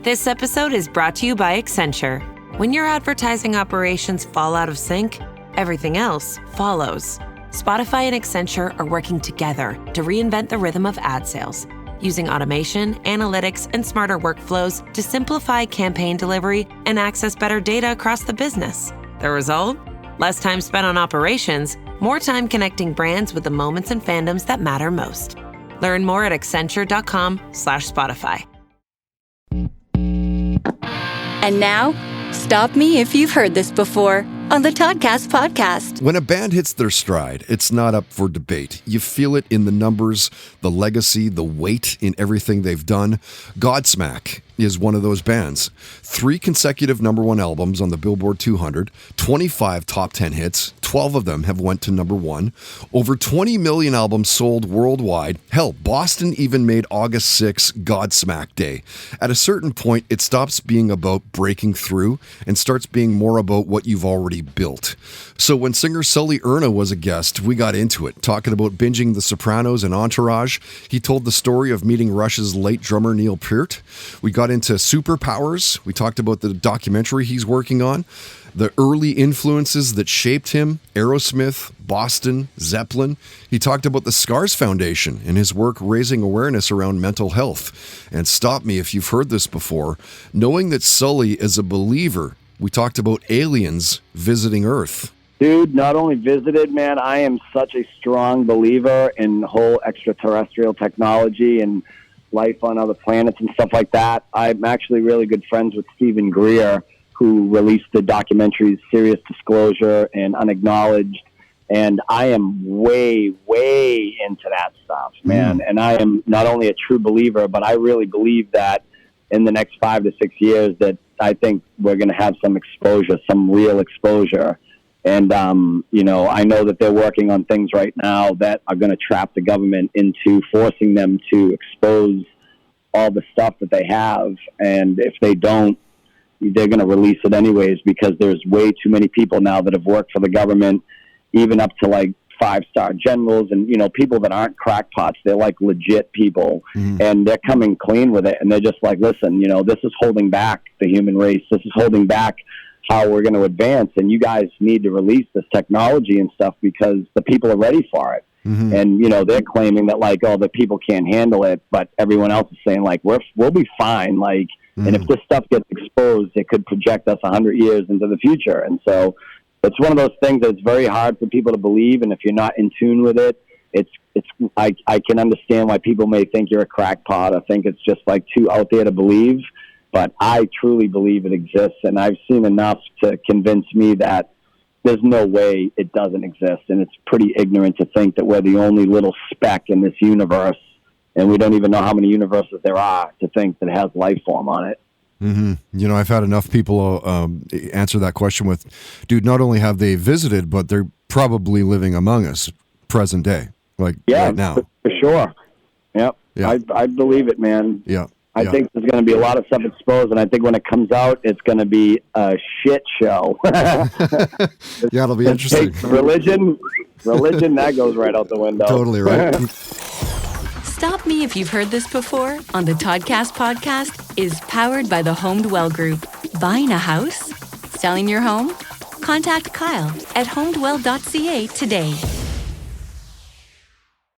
This episode is brought to you by Accenture. When your advertising operations fall out of sync, everything else follows. Spotify and Accenture are working together to reinvent the rhythm of ad sales, using automation, analytics, and smarter workflows to simplify campaign delivery and access better data across the business. The result? Less time spent on operations, more time connecting brands with the moments and fandoms that matter most. Learn more at accenture.com/Spotify. And now, stop me if you've heard this before on the Toddcast podcast. When a band hits their stride, it's not up for debate. You feel it in the numbers, the legacy, the weight in everything they've done. Godsmack is one of those bands. 3 consecutive number 1 albums on the Billboard 200, 25 top 10 hits, 12 of them have went to number 1, over 20 million albums sold worldwide. Hell, Boston even made August 6 Godsmack Day. At a certain point, it stops being about breaking through and starts being more about what you've already built. So when singer Sully Erna was a guest, we got into it, talking about binging The Sopranos and Entourage. He told the story of meeting Rush's late drummer Neil Peart. We got into superpowers. We talked about the documentary he's working on, the early influences that shaped him, Aerosmith, Boston, Zeppelin. He talked about the Scars Foundation and his work raising awareness around mental health. And stop me if you've heard this before, knowing that Sully is a believer. We talked about aliens visiting Earth. Dude, not only visited, man, I am such a strong believer in whole extraterrestrial technology and life on other planets and stuff like that. I'm actually really good friends with Stephen Greer, who released the documentaries Serious Disclosure and Unacknowledged. And I am way, way into that stuff, man. And I am not only a true believer, but I really believe that in the next 5 to 6 years that I think we're going to have some exposure, some real exposure. And, I know that they're working on things right now that are going to trap the government into forcing them to expose all the stuff that they have. And if they don't, they're going to release it anyways, because there's way too many people now that have worked for the government, even up to like 5-star generals and, people that aren't crackpots. They're like legit people and they're coming clean with it. And they're just like, listen, this is holding back the human race. This is holding back how we're going to advance. And you guys need to release this technology and stuff because the people are ready for it. And, they're claiming that like, the people can't handle it. But everyone else is saying like, we'll be fine. Like, and if this stuff gets exposed, it could project us 100 years into the future. And so it's one of those things that's very hard for people to believe. And if you're not in tune with it, I can understand why people may think you're a crackpot. I think it's just like too out there to believe, but I truly believe it exists. And I've seen enough to convince me that there's no way it doesn't exist. And it's pretty ignorant to think that we're the only little speck in this universe. And we don't even know how many universes there are to think that it has life form on it. I've had enough people answer that question with, dude, not only have they visited, but they're probably living among us present day, right now. For sure. Yep. Yeah. I believe it, man. Yeah. I think there's going to be a lot of stuff exposed, and I think when it comes out, it's going to be a shit show. Yeah, it'll be interesting. Religion, that goes right out the window. Totally right. Stop Me If You've Heard This Before on the Toddcast podcast is powered by the HomedWell Group. Buying a house? Selling your home? Contact Kyle at homedwell.ca today.